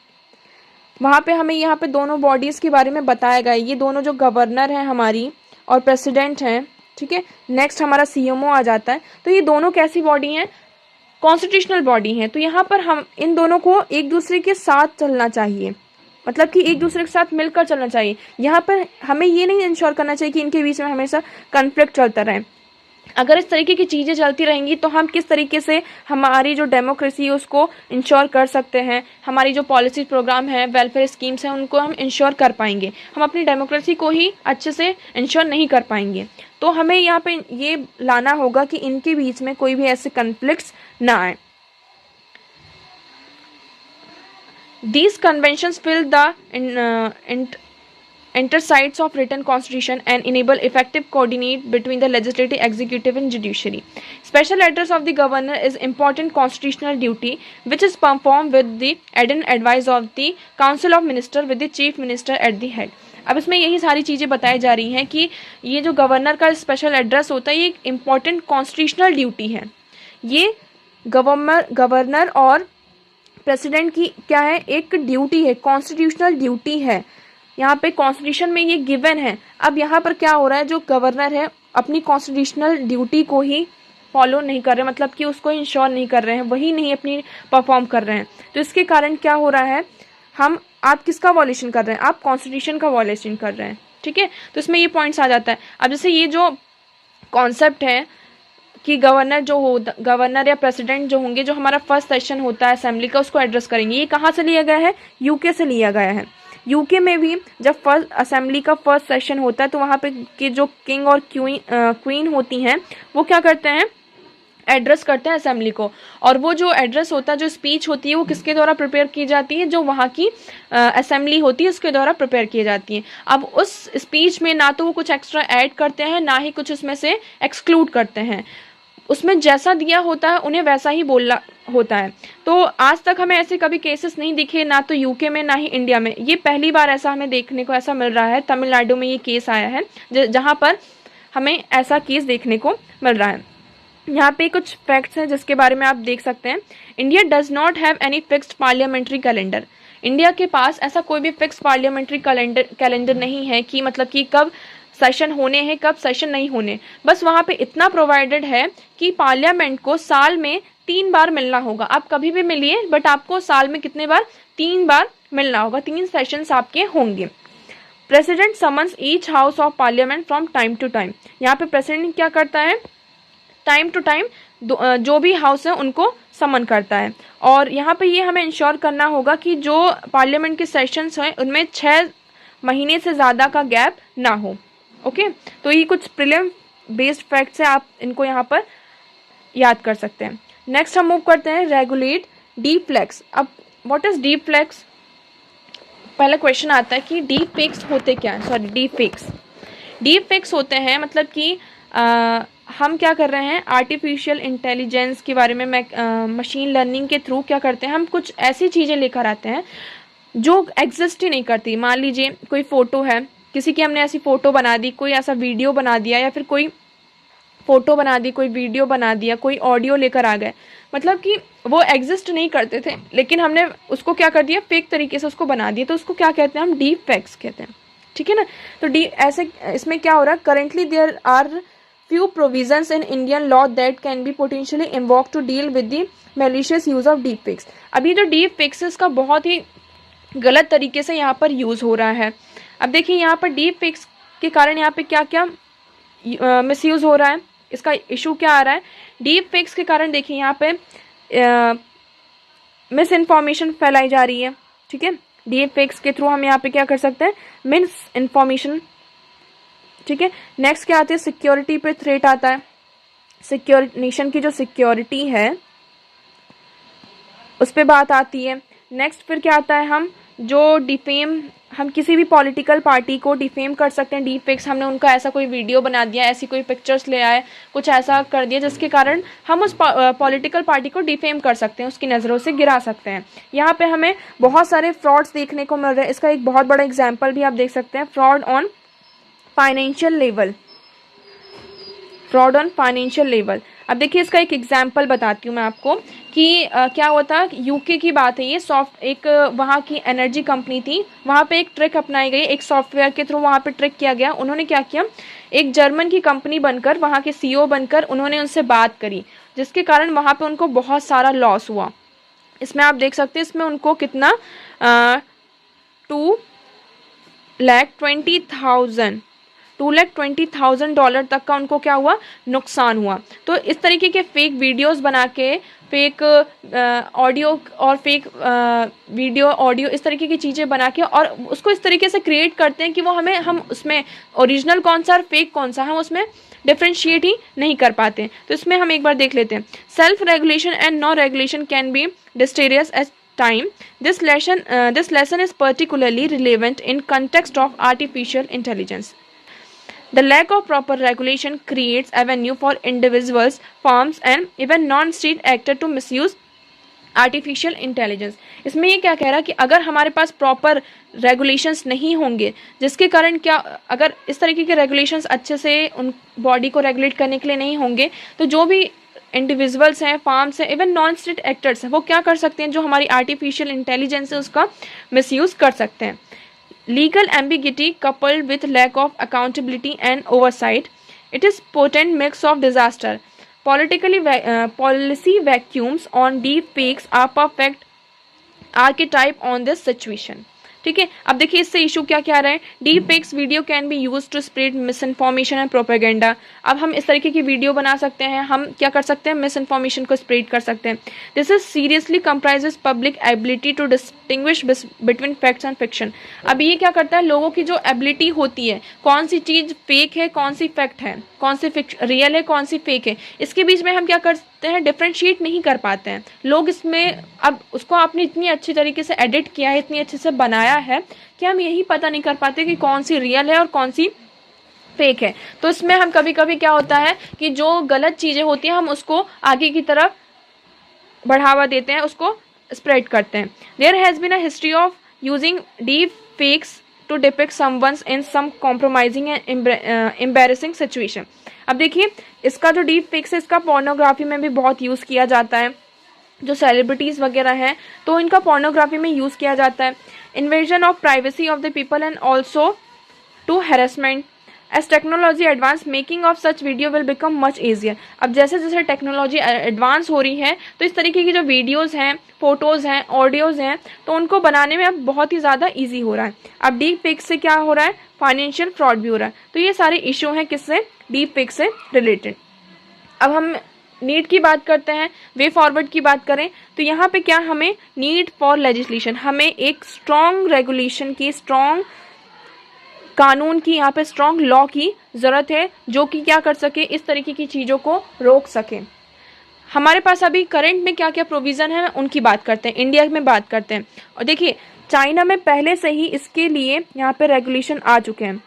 वहाँ पे हमें यहाँ पे दोनों बॉडीज़ के बारे में बताया गया है। ये दोनों जो गवर्नर हैं हमारी और प्रेसिडेंट हैं, ठीक है, नेक्स्ट हमारा सीएमओ आ जाता है। तो ये दोनों कैसी बॉडी हैं, कॉन्स्टिट्यूशनल बॉडी हैं। तो यहाँ पर हम इन दोनों को एक दूसरे के साथ चलना चाहिए, मतलब कि एक दूसरे के साथ मिलकर चलना चाहिए। यहाँ पर हमें ये नहीं इंश्योर करना चाहिए कि इनके बीच में हमेशा कन्फ्लिक्ट चलता रहे। अगर इस तरीके की चीज़ें चलती रहेंगी तो हम किस तरीके से हमारी जो डेमोक्रेसी है उसको इंश्योर कर सकते हैं, हमारी जो पॉलिसी प्रोग्राम है, वेलफेयर स्कीम्स हैं, उनको हम इंश्योर कर पाएंगे। हम अपनी डेमोक्रेसी को ही अच्छे से इंश्योर नहीं कर पाएंगे। तो हमें यहाँ पे ये लाना होगा कि इनके बीच में कोई भी ऐसे कन्फ्लिक्ट्स ना आए। These conventions fill the intersides of written constitution and enable effective coordinate between the legislative, executive and judiciary. Special address of the governor is important constitutional duty which is performed with the aid and advice of the council of minister with the chief minister at the head. अब इसमें यही सारी चीज़ें बताई जा रही हैं कि ये जो गवर्नर का स्पेशल एड्रेस होता है ये एक इम्पॉर्टेंट कॉन्स्टिट्यूशनल ड्यूटी है। ये गवर्नर और प्रेसिडेंट की क्या है, एक ड्यूटी है, कॉन्स्टिट्यूशनल ड्यूटी है। यहाँ पे कॉन्स्टिट्यूशन में ये गिवन है। अब यहाँ पर क्या हो रहा है, जो गवर्नर है अपनी कॉन्स्टिट्यूशनल ड्यूटी को ही फॉलो नहीं कर रहे, मतलब कि उसको इंश्योर नहीं कर रहे हैं, वही नहीं अपनी परफॉर्म कर रहे हैं। तो इसके कारण क्या हो रहा है, आप किसका वॉल्यूशन कर रहे हैं, आप कॉन्स्टिट्यूशन का वॉल्यूशन कर रहे हैं, ठीक है। तो इसमें ये पॉइंट्स आ जाता है। अब जैसे ये जो कॉन्सेप्ट है कि गवर्नर या प्रेसिडेंट जो होंगे, जो हमारा फर्स्ट सेशन होता है असेंबली का, उसको एड्रेस करेंगे। ये कहाँ से लिया गया है, यूके से लिया गया है। यूके में भी जब फर्स्ट असेंबली का फर्स्ट सेशन होता है तो वहाँ पे के जो किंग और क्वीन होती हैं वो क्या करते हैं, एड्रेस करते हैं असेंबली को। और वो जो एड्रेस होता है, जो स्पीच होती है, वो किसके द्वारा प्रिपेयर की जाती है, जो वहाँ की असेंबली होती है उसके द्वारा प्रिपेयर की जाती है। अब उस स्पीच में ना तो वो कुछ एक्स्ट्रा ऐड करते हैं, ना ही कुछ उसमें से एक्सक्लूड करते हैं। उसमें जैसा दिया होता है उन्हें वैसा ही होता है। तो आज तक हमें ऐसे कभी केसेस नहीं दिखे, ना तो यूके में ना ही इंडिया में। ये पहली बार ऐसा हमें देखने को ऐसा मिल रहा है। तमिलनाडु में ये केस आया है जहाँ पर हमें ऐसा केस देखने को मिल रहा है। यहाँ पे कुछ फैक्ट्स हैं जिसके बारे में आप देख सकते हैं। India does not have any fixed parliamentary calendar. India के पास ऐसा कोई भी फिक्स पार्लियामेंट्री कैलेंडर नहीं है कि मतलब कि कब सेशन होने हैं कब सेशन नहीं होने। बस वहाँ पे इतना प्रोवाइडेड है कि पार्लियामेंट को साल में 3 बार मिलना होगा। आप कभी भी मिलिए, बट आपको साल में कितने बार? 3 बार मिलना होगा। 3 सेशंस आपके होंगे। President summons each house of parliament from time to time. यहाँ पे प्रेसिडेंट क्या करता है? टाइम टू टाइम जो भी हाउस है उनको समन करता है। और यहाँ पे ये हमें इंश्योर करना होगा कि जो पार्लियामेंट के सेशंस हैं उनमें 6 महीने से ज़्यादा का गैप ना हो। ओके, तो ये कुछ प्रीलिम बेस्ड फैक्ट्स है, आप इनको यहाँ पर याद कर सकते हैं। नेक्स्ट हम मूव करते हैं रेगुलेट डीप फ्लेक्स। अब व्हाट इज डीप फ्लेक्स? पहला क्वेश्चन आता है कि डीप फेक्स होते क्या हैं? सॉरी, डीप फेक्स होते हैं मतलब कि हम क्या कर रहे हैं, आर्टिफिशियल इंटेलिजेंस के बारे में मशीन लर्निंग के थ्रू क्या करते हैं, हम कुछ ऐसी चीज़ें लेकर आते हैं जो एग्जिस्ट ही नहीं करती। मान लीजिए कोई फ़ोटो है, किसी की हमने ऐसी फ़ोटो बना दी, कोई ऐसा वीडियो बना दिया, या फिर कोई फ़ोटो बना दी, कोई वीडियो बना दिया, कोई ऑडियो लेकर आ गए, मतलब कि वो एग्जिस्ट नहीं करते थे लेकिन हमने उसको क्या कर दिया, फेक तरीके से उसको बना दिया। तो उसको क्या कहते हैं? हम डीप फेक्स कहते हैं। ठीक है ना? तो ऐसे इसमें क्या हो रहा है, currently there are few provisions in Indian law that can be potentially invoked to deal with the malicious use of deepfakes। अभी जो deepfakes का बहुत ही गलत तरीके से यहाँ पर यूज़ हो रहा है। अब देखिए यहाँ पर deepfakes के कारण यहाँ पे क्या क्या मिसयूज़ हो रहा है, इसका इशू क्या आ रहा है। deepfakes के कारण देखिए यहाँ पे मिस इन्फॉर्मेशन फैलाई जा रही है। ठीक है, deepfakes के थ्रू हम यहाँ पे क्या कर सकते हैं, मिस इन्फॉर्मेशन। ठीक है, नेक्स्ट क्या आती है, सिक्योरिटी पे थ्रेट आता है। नेशन की जो सिक्योरिटी है उस पे बात आती है। नेक्स्ट फिर क्या आता है, हम किसी भी पॉलिटिकल पार्टी को डिफेम कर सकते हैं। डीपफेक्स, हमने उनका ऐसा कोई वीडियो बना दिया, ऐसी कोई पिक्चर्स ले आए, कुछ ऐसा कर दिया जिसके कारण हम उस पॉलिटिकल पार्टी को डिफेम कर सकते हैं, उसकी नज़रों से गिरा सकते हैं। यहाँ पे हमें बहुत सारे फ्रॉड्स देखने को मिल रहे हैं। इसका एक बहुत बड़ा एग्जाम्पल भी आप देख सकते हैं, फ्रॉड ऑन फाइनेंशियल लेवल। अब देखिए इसका एक एग्जाम्पल बताती हूँ मैं आपको कि क्या हुआ था। यूके की बात है ये। एक वहाँ की एनर्जी कंपनी थी, वहाँ पे एक ट्रिक अपनाई गई, एक सॉफ्टवेयर के थ्रू वहाँ पे ट्रिक किया गया। उन्होंने क्या किया, एक जर्मन की कंपनी बनकर, वहाँ के सीईओ बनकर उन्होंने उनसे बात करी, जिसके कारण वहाँ पे उनको बहुत सारा लॉस हुआ। इसमें आप देख सकते हैं, इसमें उनको कितना $2,20,000 तक का उनको क्या हुआ, नुकसान हुआ। तो इस तरीके के फेक वीडियोस बना के, फेक ऑडियो और फेक वीडियो ऑडियो इस तरीके की चीज़ें बना के और उसको इस तरीके से क्रिएट करते हैं कि वो हम उसमें ओरिजिनल कौन सा और फेक कौन सा, हम उसमें डिफ्रेंशिएट ही नहीं कर पाते। तो इसमें हम एक बार देख लेते हैं। Self regulation and no regulation can be disastrous as time. This lesson is particularly relevant in context of artificial intelligence. The lack of proper regulation creates avenue for individuals, firms and even non-state actors to misuse artificial intelligence. इसमें ये क्या कह रहा है कि अगर हमारे पास proper regulations नहीं होंगे, जिसके कारण क्या, अगर इस तरीके के रेगुलेशंस अच्छे से उन बॉडी को रेगुलेट करने के लिए नहीं होंगे, तो जो भी इंडिविजुअल्स हैं, फार्म्स हैं, इवन नॉन स्टेट एक्टर्स हैं, वो क्या कर सकते हैं, जो हमारी आर्टिफिशियल इंटेलिजेंस है उसका मिसयूज़ कर सकते हैं। Legal ambiguity coupled with lack of accountability and oversight, it is potent mix of disaster. Policy vacuums on deep fakes are perfect archetype on this situation। ठीक है, अब देखिए इससे इशू क्या क्या आ रहा है। Deep fakes video can be use to spread misinformation and propaganda. अब हम इस तरीके की वीडियो बना सकते हैं, हम क्या कर सकते हैं, मिस इन्फॉर्मेशन को स्प्रेड कर सकते हैं। This is seriously compromises public ability to distinguish between facts and fiction. अब ये क्या करता है, लोगों की जो एबिलिटी होती है, कौन सी चीज़ फेक है, कौन सी फैक्ट है, कौन सी रियल है, कौन सी फेक है, इसके बीच में हम क्या करते हैं, डिफ्रेंशिएट नहीं कर पाते हैं लोग इसमें। अब उसको आपने इतनी अच्छी तरीके से एडिट किया है, इतनी अच्छे से बनाया है कि हम यही पता नहीं कर पाते कि कौन सी रियल है और कौन सी फेक है। तो इसमें हम कभी कभी क्या होता है कि जो गलत चीज़ें होती हैं हम उसको आगे की तरफ बढ़ावा देते हैं, उसको स्प्रेड करते हैं। There has been a history of using deep fakes to depict someone in some compromising and embarrassing situation. अब देखिए, इसका जो डीप फेक्स है, इसका पोर्नोग्राफी में भी बहुत यूज़ किया जाता है। जो सेलिब्रिटीज़ वगैरह हैं तो इनका पोर्नोग्राफी में यूज़ किया जाता है। Invasion of privacy of the people and also to harassment. As technology advance making of such video will become much easier. अब जैसे जैसे टेक्नोलॉजी एडवांस हो रही है तो इस तरीके की जो वीडियोज़ हैं, फोटोज़ हैं, ऑडियोज़ हैं, तो उनको बनाने में अब बहुत ही ज़्यादा ईजी हो रहा है। अब डीप फेक से क्या हो रहा है, फाइनेंशियल फ्रॉड भी हो रहा है। तो ये सारे इशू हैं किससे, डीप फेक से रिलेटेड। अब हम नीड की बात करते हैं, वे फॉरवर्ड की बात करें तो यहाँ पे क्या, हमें नीड फॉर लेजिस्लेशन, हमें एक स्ट्रॉन्ग रेगुलेशन की, स्ट्रॉन्ग कानून की, यहाँ पे स्ट्रॉन्ग लॉ की ज़रूरत है जो कि क्या कर सके, इस तरीके की चीज़ों को रोक सके। हमारे पास अभी करंट में क्या क्या प्रोविज़न है उनकी बात करते हैं, इंडिया में बात करते हैं। और देखिए, चाइना में पहले से ही इसके लिए यहाँ पे रेगुलेशन आ चुके हैं।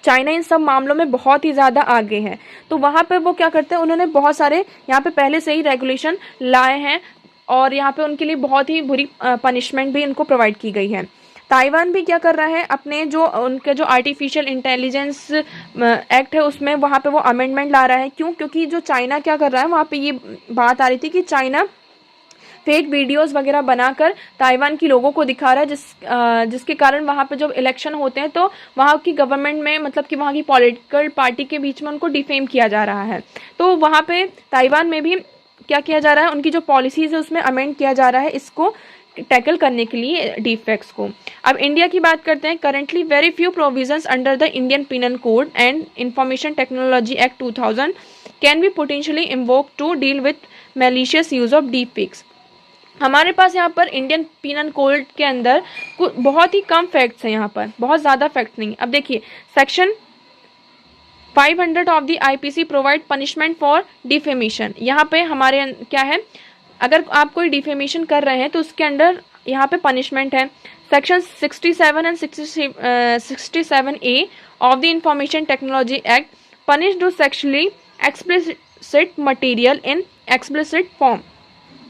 चाइना इन सब मामलों में बहुत ही ज़्यादा आगे है, तो वहाँ पे वो क्या करते हैं, उन्होंने बहुत सारे यहाँ पे पहले से ही रेगुलेशन लाए हैं और यहाँ पे उनके लिए बहुत ही बुरी पनिशमेंट भी इनको प्रोवाइड की गई है। ताइवान भी क्या कर रहा है, अपने जो उनके जो आर्टिफिशियल इंटेलिजेंस एक्ट है उसमें वहाँ पे वो अमेंडमेंट ला रहा है। क्यों, क्योंकि जो चाइना क्या कर रहा है, वहाँ पे ये बात आ रही थी कि चाइना फेक वीडियोस वगैरह बनाकर ताइवान के लोगों को दिखा रहा है, जिसके कारण वहाँ पे जब इलेक्शन होते हैं तो वहाँ की गवर्नमेंट में, मतलब कि वहाँ की पॉलिटिकल पार्टी के बीच में उनको डिफेम किया जा रहा है। तो वहाँ पे ताइवान में भी क्या किया जा रहा है, उनकी जो पॉलिसीज़ है उसमें अमेंड किया जा रहा है इसको टैकल करने के लिए, डीप फेक्स को। अब इंडिया की बात करते हैं। Currently very few provisions under the Indian penal code and information technology act 2000 can be potentially invoke to deal with malicious use of deep fakes. हमारे पास यहाँ पर इंडियन पिनल कोड के अंदर बहुत ही कम फैक्ट्स हैं, यहाँ पर बहुत ज़्यादा फैक्ट्स नहीं। अब देखिए, section 500 of the IPC provide punishment for defamation. यहाँ पे हमारे क्या है, अगर आप कोई डिफेमेशन कर रहे हैं तो उसके अंडर यहाँ पे पनिशमेंट है। Section 67 and 67A of the information technology act punish to sexually explicit material in explicit form.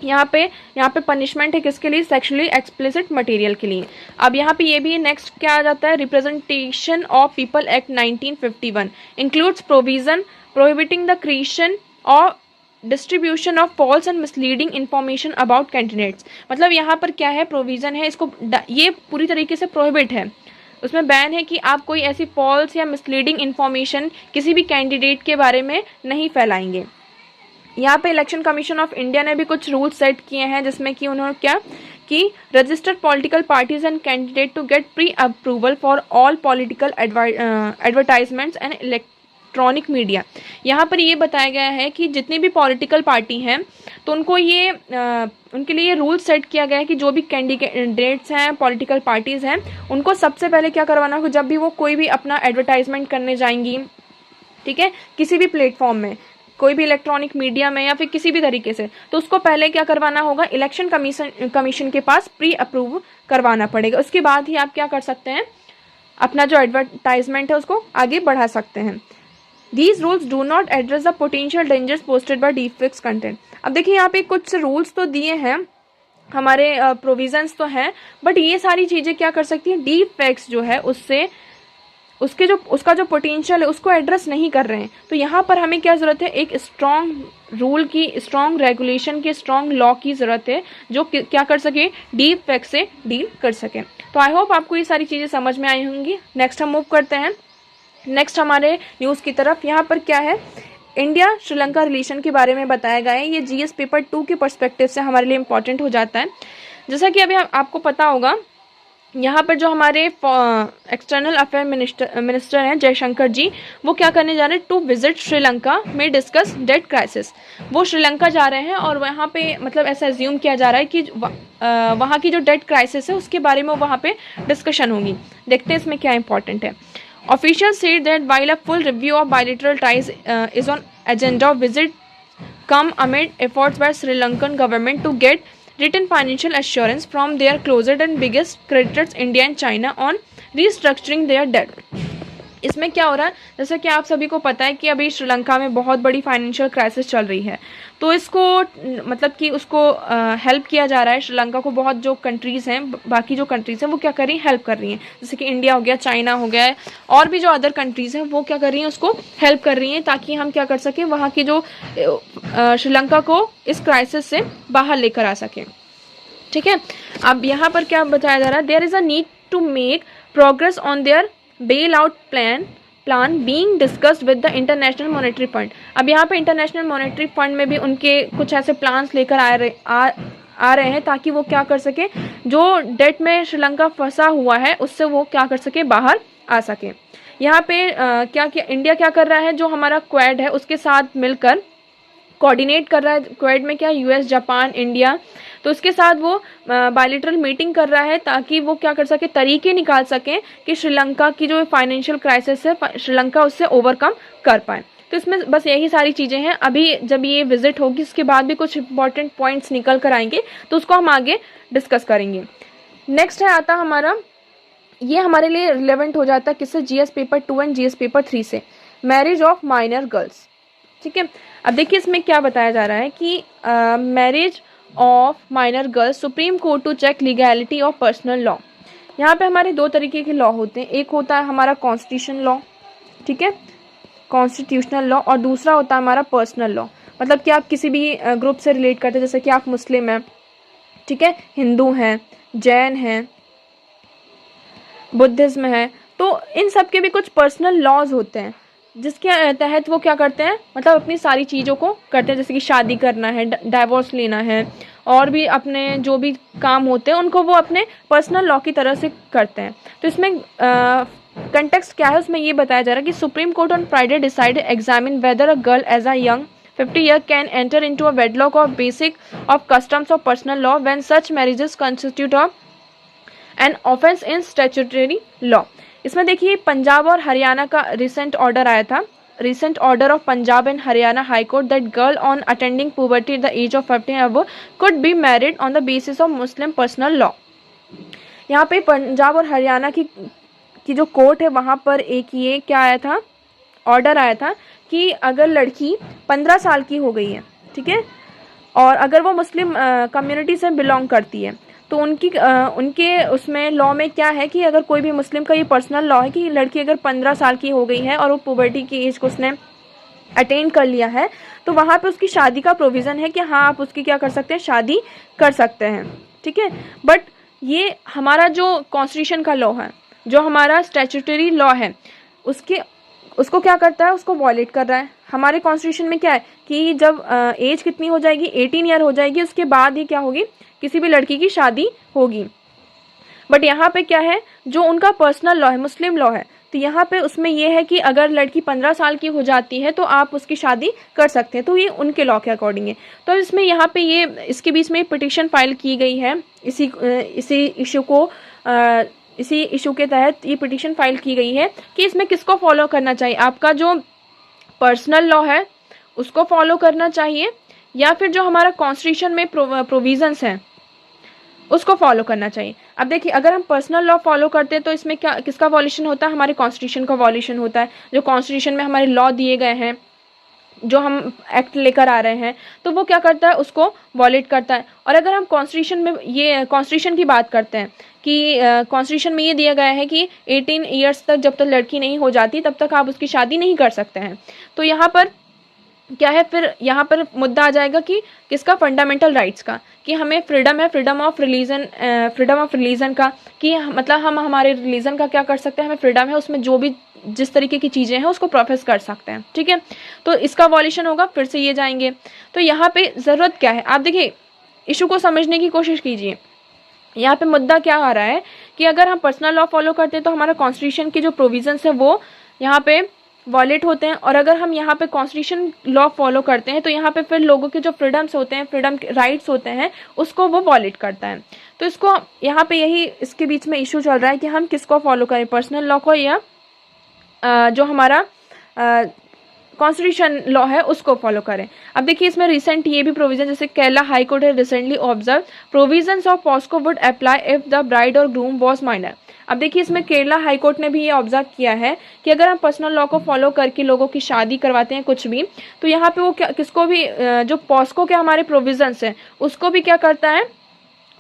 यहाँ पे पनिशमेंट है किसके लिए, सेक्शुअली एक्सप्लिसिट मटेरियल के लिए। अब यहाँ पे ये भी नेक्स्ट क्या आ जाता है, representation of people act 1951 includes provision prohibiting the creation और distribution of false and misleading information about candidates. मतलब यहाँ पर क्या है, प्रोविज़न है, इसको ये पूरी तरीके से प्रोहिबिट है, उसमें बैन है कि आप कोई ऐसी फॉल्स या मिसलीडिंग इन्फॉर्मेशन किसी भी कैंडिडेट के बारे में नहीं फैलाएंगे। यहाँ पे इलेक्शन कमीशन ऑफ इंडिया ने भी कुछ रूल सेट किए हैं, जिसमें कि उन्होंने क्या कि registered political parties and candidate to get pre approval for all political advertisements and electronic media. यहाँ पर ये बताया गया है कि जितनी भी पॉलिटिकल पार्टी हैं तो उनको ये उनके लिए रूल सेट किया गया है कि जो भी कैंडिडेट्स हैं, पॉलिटिकल पार्टीज़ हैं, उनको सबसे पहले क्या करवाना होगा, जब भी वो कोई भी अपना एडवर्टाइजमेंट करने जाएंगी, ठीक है, किसी भी प्लेटफॉर्म में, कोई भी इलेक्ट्रॉनिक मीडिया में या फिर किसी भी तरीके से, तो उसको पहले क्या करवाना होगा, इलेक्शन कमीशन के पास प्री अप्रूव करवाना पड़ेगा। उसके बाद ही आप क्या कर सकते हैं, अपना जो एडवर्टाइजमेंट है उसको आगे बढ़ा सकते हैं। These rules do not address the potential dangers posted by deepfakes content। अब देखिए, यहाँ पे कुछ रूल्स तो दिए हैं, हमारे प्रोविजंस तो हैं, बट ये सारी चीज़ें क्या कर सकती हैं, डीप फेक्स जो है उससे उसका जो पोटेंशियल है उसको एड्रेस नहीं कर रहे हैं। तो यहाँ पर हमें क्या ज़रूरत है, एक स्ट्रॉन्ग रूल की, स्ट्रॉन्ग रेगुलेशन की, स्ट्रॉन्ग लॉ की ज़रूरत है जो क्या कर सके, डीप फेक्स से डील कर सके। तो आई होप आपको ये सारी चीज़ें समझ में आई होंगी। नेक्स्ट हम मूव करते हैं नेक्स्ट हमारे न्यूज़ की तरफ। यहाँ पर क्या है, इंडिया श्रीलंका रिलेशन के बारे में बताया गया है। ये जीएस पेपर 2 के पर्सपेक्टिव से हमारे लिए इम्पॉर्टेंट हो जाता है। जैसा कि अभी आपको पता होगा, यहाँ पर जो हमारे एक्सटर्नल अफेयर मिनिस्टर हैं जयशंकर जी, वो क्या करने जा रहे हैं, टू विजिट श्रीलंका में डिस्कस डेट क्राइसिस। वो श्रीलंका जा रहे हैं और वहाँ पे मतलब ऐसा एज्यूम किया जा रहा है कि वहाँ की जो डेट क्राइसिस है उसके बारे में वहाँ पे डिस्कशन होगी। देखते हैं इसमें क्या इंपॉर्टेंट है। Officials said that while a full review of bilateral ties is on agenda, visit come amid efforts by Sri Lankan government to get written financial assurance from their closest and biggest creditors India and China on restructuring their debt। इसमें क्या हो रहा है, जैसे कि आप सभी को पता है कि अभी श्रीलंका में बहुत बड़ी फाइनेंशियल क्राइसिस चल रही है, तो इसको मतलब कि उसको हेल्प किया जा रहा है। श्रीलंका को बहुत जो कंट्रीज़ हैं, बाकी जो कंट्रीज़ हैं वो क्या कर रही हैं, हेल्प कर रही हैं। जैसे कि इंडिया हो गया, चाइना हो गया है, और भी जो अदर कंट्रीज़ हैं वो क्या कर रही हैं, उसको हेल्प कर रही हैं, ताकि हम क्या कर सकें, वहाँ की जो श्रीलंका को इस क्राइसिस से बाहर लेकर आ सकें। ठीक है, अब यहाँ पर क्या बताया जा रहा है, there is a need to make progress on their bail out plan being discussed with the International Monetary Fund. अब यहाँ पे इंटरनेशनल मॉनेटरी फंड में भी उनके कुछ ऐसे प्लान्स लेकर आ रहे हैं, ताकि वो क्या कर सके, जो डेट में श्रीलंका फंसा हुआ है उससे वो क्या कर सके, बाहर आ सके। यहाँ पे इंडिया क्या कर रहा है, जो हमारा क्वाड है उसके साथ मिलकर कोऑर्डिनेट कर रहा है। क्वाड में क्या, यूएस, जापान, इंडिया, तो उसके साथ वो बायलैटरल मीटिंग कर रहा है, ताकि वो क्या कर सके, तरीके निकाल सकें कि श्रीलंका की जो फाइनेंशियल क्राइसिस है श्रीलंका उससे ओवरकम कर पाए। तो इसमें बस यही सारी चीज़ें हैं। अभी जब ये विजिट होगी उसके बाद भी कुछ इंपॉर्टेंट पॉइंट्स निकल कर आएंगे, तो उसको हम आगे डिस्कस करेंगे। नेक्स्ट है आता हमारा, ये हमारे लिए रिलेवेंट हो जाता है किससे, GS paper 2 and GS paper 3 से, मैरिज ऑफ माइनर गर्ल्स। ठीक है, अब देखिए इसमें क्या बताया जा रहा है कि marriage of minor girls, Supreme Court to check legality of personal law. यहाँ पे हमारे दो तरीके के लॉ होते हैं, एक होता है हमारा कॉन्स्टिट्यूशन लॉ, ठीक है, कॉन्स्टिट्यूशनल लॉ, और दूसरा होता है हमारा पर्सनल लॉ। मतलब कि आप किसी भी ग्रुप से रिलेट करते हैं, जैसे कि आप मुस्लिम हैं, ठीक है, हिंदू हैं, जैन हैं, बुद्धिज्म है, तो इन सब के भी कुछ पर्सनल लॉज होते हैं, जिसके तहत वो क्या करते हैं, मतलब अपनी सारी चीज़ों को करते हैं, जैसे कि शादी करना है, डाइवोर्स लेना है, और भी अपने जो भी काम होते हैं उनको वो अपने पर्सनल लॉ की तरह से करते हैं। तो इसमें कंटेक्स्ट क्या है, उसमें ये बताया जा रहा है कि Supreme Court on Friday decided examine whether a girl as a young 50 year can enter into a wedlock of basic of customs of personal law when such marriages constitute of an offence in statutory law. इसमें देखिए पंजाब और हरियाणा का recent order आया था, recent order of Punjab and Haryana High Court that girl on attending puberty the age of 15 above could be married on the basis of Muslim personal law. यहाँ पे पंजाब और हरियाणा की जो कोर्ट है वहाँ पर एक ये क्या आया था, ऑर्डर आया था कि अगर लड़की 15 साल की हो गई है, ठीक है, और अगर वो मुस्लिम कम्युनिटी से बिलोंग करती है, तो उनके उसमें लॉ में क्या है कि अगर कोई भी मुस्लिम का ये पर्सनल लॉ है कि लड़की अगर 15 साल की हो गई है और वो पुबर्टी की एज को उसने अटेन कर लिया है, तो वहाँ पे उसकी शादी का प्रोविज़न है कि हाँ आप उसकी क्या कर सकते हैं, शादी कर सकते हैं। ठीक है, बट ये हमारा जो कॉन्स्टिट्यूशन का लॉ है, जो हमारा स्टैट्यूटरी लॉ है, उसको क्या करता है, उसको वॉयलेट कर रहा है। हमारे कॉन्स्टिट्यूशन में क्या है कि जब एज कितनी हो जाएगी, 18 ईयर हो जाएगी, उसके बाद ही क्या होगी, किसी भी लड़की की शादी होगी। बट यहाँ पे क्या है, जो उनका पर्सनल लॉ है, मुस्लिम लॉ है, तो यहाँ पे उसमें ये है कि अगर लड़की 15 साल की हो जाती है तो आप उसकी शादी कर सकते हैं, तो ये उनके लॉ के अकॉर्डिंग है। तो इसमें यहाँ पे ये इसके बीच में पिटिशन फाइल की गई है, इसी इशू के तहत ये पिटिशन फाइल की गई है कि इसमें किसको फॉलो करना चाहिए, आपका जो पर्सनल लॉ है उसको फॉलो करना चाहिए या फिर जो हमारा कॉन्स्टिट्यूशन में प्रोविजंस हैं उसको फॉलो करना चाहिए। अब देखिए अगर हम पर्सनल लॉ फॉलो करते हैं तो इसमें क्या किसका वॉल्यूशन होता है, हमारे कॉन्स्टिट्यूशन का वॉल्यूशन होता है। जो कॉन्स्टिट्यूशन में हमारे लॉ दिए गए हैं, जो हम एक्ट लेकर आ रहे हैं, तो वो क्या करता है, उसको वॉलेट करता है। और अगर हम कॉन्स्टिट्यूशन में ये कॉन्स्टिट्यूशन की बात करते हैं कि कॉन्स्टिट्यूशन में ये दिया गया है कि 18 ईयर्स तक जब तक लड़की नहीं हो जाती तब तक आप उसकी शादी नहीं कर सकते हैं। तो यहाँ पर क्या है, फिर यहाँ पर मुद्दा आ जाएगा कि किसका, फंडामेंटल राइट्स का, कि हमें फ्रीडम है, फ्रीडम ऑफ रिलीजन का, कि मतलब हम हमारे रिलीजन का क्या कर सकते हैं, हमें फ्रीडम है, उसमें जो भी जिस तरीके की चीज़ें हैं उसको प्रोफेस कर सकते हैं। ठीक है, तो इसका वॉल्यूशन होगा, फिर से ये जाएंगे। तो यहाँ पे ज़रूरत क्या है, आप देखिए इशू को समझने की कोशिश कीजिए। यहाँ पे मुद्दा क्या आ रहा है कि अगर हम पर्सनल लॉ फॉलो करते हैं तो हमारा कॉन्स्टिट्यूशन की जो प्रोविजंस है वो यहाँ पे वॉलेट होते हैं, और अगर हम यहाँ पे कॉन्स्टिट्यूशन लॉ फॉलो करते हैं तो यहाँ पे फिर लोगों के जो फ्रीडम्स होते हैं, फ्रीडम राइट्स होते हैं, उसको वो वॉलेट करता है। तो इसको यहाँ पे यही इसके बीच में इशू चल रहा है कि हम किसको फॉलो करें, पर्सनल लॉ को या जो हमारा कॉन्स्टिट्यूशन लॉ है उसको फॉलो करें। अब देखिए इसमें रिसेंट ये भी प्रोविजन, जैसे केरला हाई कोर्ट है recently observe provisions of POCSO would apply if the bride और ग्रूम वॉज माइनर। अब देखिए इसमें केरला हाईकोर्ट ने भी ये ऑब्जर्व किया है कि अगर हम पर्सनल लॉ को फॉलो करके लोगों की शादी करवाते हैं कुछ भी, तो यहाँ पे वो किसको भी जो पॉस्को के हमारे प्रोविजंस हैं उसको भी क्या करता है,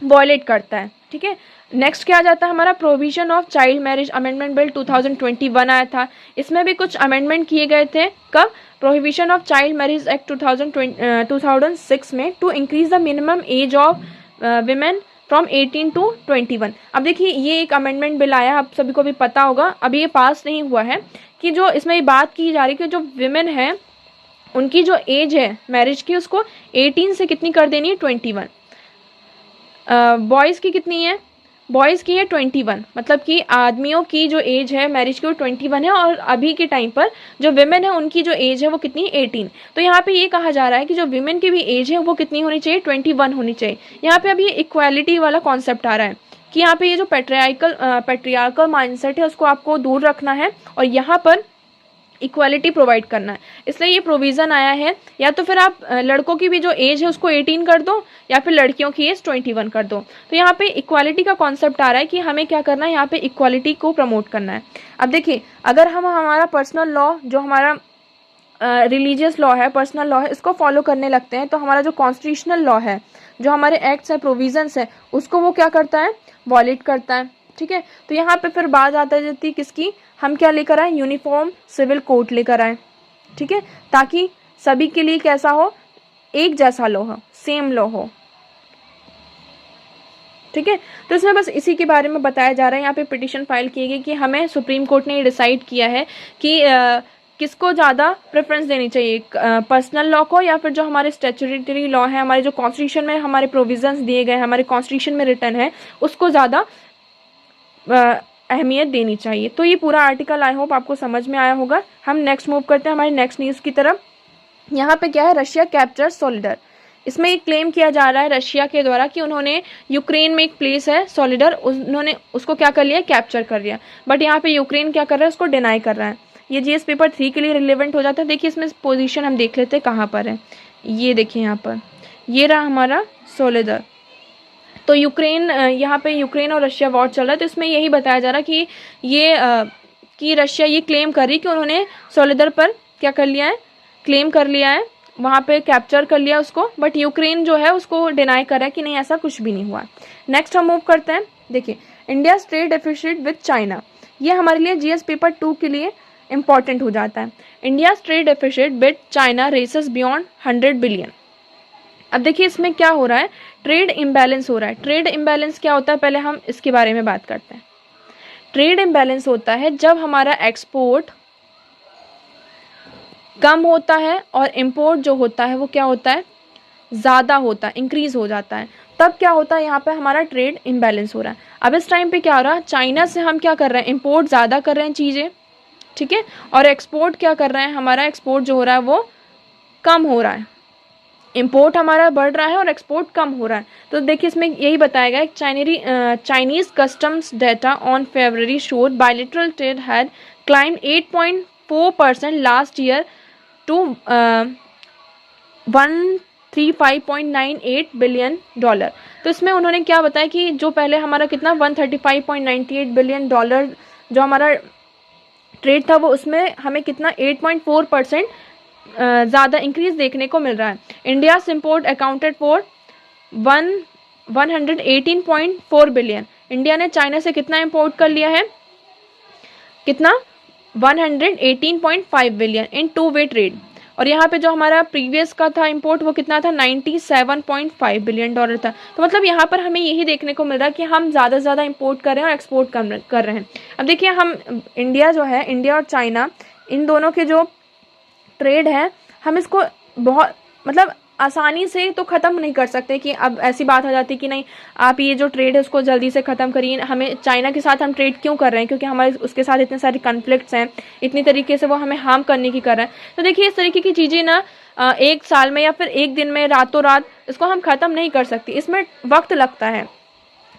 वॉयलेट करता है। ठीक है, नेक्स्ट क्या आ जाता है हमारा provision of child marriage amendment bill 2021 आया था। इसमें भी कुछ अमेंडमेंट किए गए थे। कब? Prohibition of child marriage act 2006 में, to increase the minimum age of women from 18 to 21। अब देखिए ये एक अमेंडमेंट बिल आया, आप सभी को भी पता होगा, अभी ये पास नहीं हुआ है, कि जो इसमें बात की जा रही है कि जो विमेन है उनकी जो एज है मैरिज की उसको 18 से कितनी कर देनी है, 21। बॉयज़ की कितनी है, बॉयज़ की है 21, मतलब कि आदमियों की जो एज है मैरिज की वो 21 है, और अभी के टाइम पर जो विमेन है उनकी जो एज है वो कितनी, 18। तो यहाँ पे ये कहा जा रहा है कि जो विमेन की भी एज है वो कितनी होनी चाहिए, 21 होनी चाहिए। यहाँ पे अभी इक्वालिटी वाला कॉन्सेप्ट आ रहा है कि यहाँ पे ये जो पैट्रियार्कल माइंडसेट है उसको आपको दूर रखना है और यहाँ पर इक्वालिटी प्रोवाइड करना है, इसलिए ये प्रोविज़न आया है। या तो फिर आप लड़कों की भी जो एज है उसको 18 कर दो, या फिर लड़कियों की एज 21 कर दो। तो यहाँ पे इक्वालिटी का कॉन्सेप्ट आ रहा है कि हमें क्या करना है, यहाँ पे इक्वालिटी को प्रमोट करना है। अब देखिए अगर हम हमारा पर्सनल लॉ, जो हमारा रिलीजियस लॉ है, पर्सनल लॉ है, इसको फॉलो करने लगते हैं, तो हमारा जो कॉन्स्टिट्यूशनल लॉ है, जो हमारे एक्ट्स है, प्रोविजंस है, उसको वो क्या करता है, वॉलेट करता है। ठीक है, तो यहाँ पे फिर बात आता जाती है किसकी, हम क्या लेकर आए, यूनिफॉर्म सिविल कोड लेकर आए। ठीक है, ताकि सभी के लिए कैसा हो, एक जैसा लॉ हो, सेम लॉ हो। ठीक है, तो इसमें बस इसी के बारे में बताया जा रहा है। यहाँ पे पिटीशन फाइल की गई कि हमें सुप्रीम कोर्ट ने डिसाइड किया है कि किसको ज़्यादा प्रेफरेंस देनी चाहिए, पर्सनल लॉ को या फिर जो हमारे स्टैट्यूटरी लॉ है, हमारे जो कॉन्स्टिट्यूशन में हमारे प्रोविजंस दिए गए, हमारे कॉन्स्टिट्यूशन में रिटर्न है, उसको ज़्यादा अहमियत देनी चाहिए। तो ये पूरा आर्टिकल आई होप आपको समझ में आया होगा। हम नेक्स्ट मूव करते हैं हमारी नेक्स्ट न्यूज़ की तरफ। यहाँ पे क्या है, रशिया कैप्चर सोलिडर। इसमें एक क्लेम किया जा रहा है रशिया के द्वारा कि उन्होंने यूक्रेन में एक प्लेस है सोलिडर, उन्होंने उसको क्या कर लिया, कैप्चर कर लिया। बट यहाँ पे यूक्रेन क्या कर रहा है, उसको डिनाई कर रहा है। ये जीएस पेपर 3 के लिए रिलेवेंट हो जाता है। देखिए इसमें पोजीशन हम देख लेते हैं कहाँ पर है। ये देखिए यहाँ पर, ये रहा हमारा सोलिडर। तो यूक्रेन, यहाँ पे यूक्रेन और रशिया वॉर चल रहा है, तो इसमें यही बताया जा रहा है कि ये कि रशिया ये क्लेम कर रही कि उन्होंने सोलिडर पर क्या कर लिया है, क्लेम कर लिया है, वहाँ पे कैप्चर कर लिया उसको। बट यूक्रेन जो है उसको डिनाई कर रहा है कि नहीं, ऐसा कुछ भी नहीं हुआ। नेक्स्ट हम मूव करते हैं। देखिए India trade deficit with China, ये हमारे लिए जीएस पेपर 2 के लिए इंपॉर्टेंट हो जाता है। India trade deficit with China races beyond 100 billion. अब देखिए इसमें क्या हो रहा है, ट्रेड इम्बैलेंस हो रहा है। ट्रेड इम्बैलेंस क्या होता है, पहले हम इसके बारे में बात करते हैं। ट्रेड इम्बैलेंस होता है जब हमारा एक्सपोर्ट कम होता है और इंपोर्ट जो होता है वो क्या होता है, ज़्यादा होता है, इंक्रीज हो जाता है। तब क्या होता है, यहाँ पे हमारा ट्रेड इम्बैलेंस हो रहा है। अब इस टाइम पे क्या हो रहा है, चाइना से हम क्या कर रहे हैं, इंपोर्ट ज़्यादा कर रहे हैं चीज़ें, ठीक है, और एक्सपोर्ट क्या कर रहे हैं, हमारा एक्सपोर्ट जो हो रहा है वो कम हो रहा है। इंपोर्ट हमारा बढ़ रहा है और एक्सपोर्ट कम हो रहा है। तो देखिए इसमें यही बताया गया है, Chinese customs data on February showed bilateral trade had climbed 8.4% last year to 135.98 billion dollar. तो इसमें उन्होंने क्या बताया कि जो पहले हमारा कितना 135.98 बिलियन डॉलर जो हमारा ट्रेड था, वो उसमें हमें कितना 8.4% ज़्यादा इंक्रीज देखने को मिल रहा है। India import accounted for 118.4 billion. India ने चाइना से कितना इंपोर्ट कर लिया है, कितना 118.5 billion in two way trade. और यहाँ पे जो हमारा प्रीवियस का था इंपोर्ट वो कितना था, 97.5 बिलियन डॉलर था। तो मतलब यहाँ पर हमें यही देखने को मिल रहा है कि हम ज़्यादा से ज़्यादा इंपोर्ट कर रहे हैं और एक्सपोर्ट कम कर रहे हैं। अब देखिए हम इंडिया जो है, इंडिया और चाइना, इन दोनों के जो ट्रेड है, हम इसको बहुत मतलब आसानी से तो ख़त्म नहीं कर सकते कि अब ऐसी बात हो जाती कि नहीं आप ये जो ट्रेड है उसको जल्दी से ख़त्म करिए। हमें चाइना के साथ हम ट्रेड क्यों कर रहे हैं, क्योंकि हमारे उसके साथ इतने सारे कॉन्फ्लिक्ट्स हैं, इतनी तरीके से वो हमें हार्म करने की कर रहा है। तो देखिए इस तरीके की चीज़ें ना एक साल में या फिर एक दिन में, रातों रात इसको हम ख़त्म नहीं कर सकते, इसमें वक्त लगता है।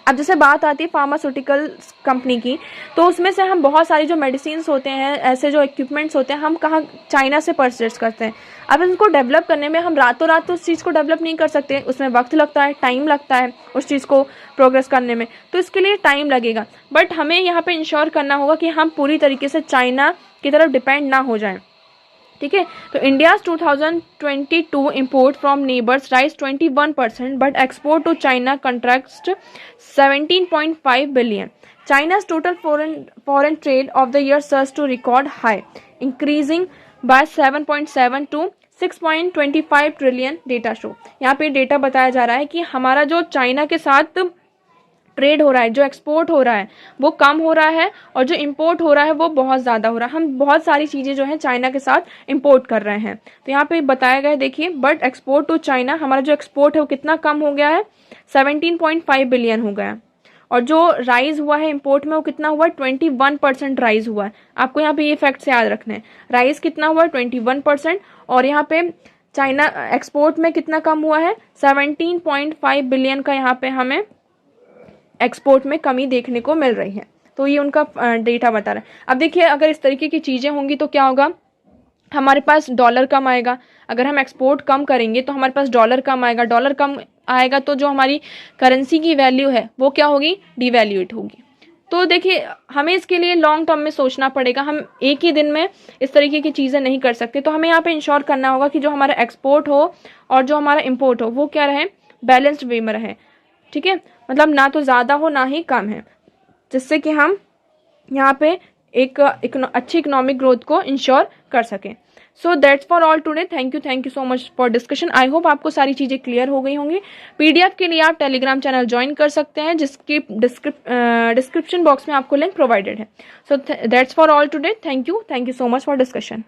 अब जैसे बात आती है फार्मास्यूटिकल कंपनी की, तो उसमें से हम बहुत सारी जो मेडिसिन होते हैं, ऐसे जो इक्विपमेंट्स होते हैं, हम कहाँ चाइना से परचेज करते हैं। अब इनको डेवलप करने में हम रातों रात तो उस चीज़ को डेवलप नहीं कर सकते, उसमें वक्त लगता है, टाइम लगता है उस चीज़ को प्रोग्रेस करने में, तो इसके लिए टाइम लगेगा। बट हमें यहाँ पे इंश्योर करना होगा कि हम पूरी तरीके से चाइना की तरफ डिपेंड ना हो जाएं, ठीक है। तो India's 2022 import from neighbours rise 21%, but export to China contract 17.5 billion. China's total foreign trade of the year surged to record high, increasing by 7.7 to 6.25 trillion, data show. यहाँ पे डेटा बताया जा रहा है कि हमारा जो चाइना के साथ ट्रेड हो रहा है, जो एक्सपोर्ट हो रहा है वो कम हो रहा है, और जो इंपोर्ट हो रहा है वो बहुत ज़्यादा हो रहा है। हम बहुत सारी चीज़ें जो है चाइना के साथ इंपोर्ट कर रहे हैं। तो यहाँ पे बताया गया है, देखिए, बट एक्सपोर्ट टू चाइना, हमारा जो एक्सपोर्ट है वो कितना कम हो गया है, 17.5 बिलियन हो गया। और जो राइज हुआ है इंपोर्ट में वो कितना हुआ, 21% राइज हुआ है। आपको यहाँ पे ये फैक्ट्स याद रखने हैं, राइज कितना हुआ है 21%, और यहाँ पे चाइना एक्सपोर्ट में कितना कम हुआ है, 17.5 बिलियन का यहाँ पे हमें एक्सपोर्ट में कमी देखने को मिल रही है। तो ये उनका डेटा बता रहा है। अब देखिए, अगर इस तरीके की चीज़ें होंगी तो क्या होगा, हमारे पास डॉलर कम आएगा। अगर हम एक्सपोर्ट कम करेंगे तो हमारे पास डॉलर कम आएगा, डॉलर कम आएगा तो जो हमारी करेंसी की वैल्यू है वो क्या होगी, डिवैल्यूएट होगी। तो देखिए, हमें इसके लिए लॉन्ग टर्म में सोचना पड़ेगा, हम एक ही दिन में इस तरीके की चीज़ें नहीं कर सकते। तो हमें यहाँ पे इंश्योर करना होगा कि जो हमारा एक्सपोर्ट हो और जो हमारा इम्पोर्ट हो वो क्या रहे, बैलेंस्ड वे में रहे, ठीक है। मतलब ना तो ज़्यादा हो ना ही कम है, जिससे कि हम यहाँ पे एक अच्छी इकोनॉमिक ग्रोथ को इंश्योर कर सकें। So that's for all today. Thank you so much for discussion. I hope आपको सारी चीज़ें क्लियर हो गई होंगी। पीडीएफ के लिए आप टेलीग्राम चैनल ज्वाइन कर सकते हैं, जिसकी डिस्क्रिप्शन बॉक्स में आपको लिंक प्रोवाइडेड है। So that's for all today. Thank you so much for discussion.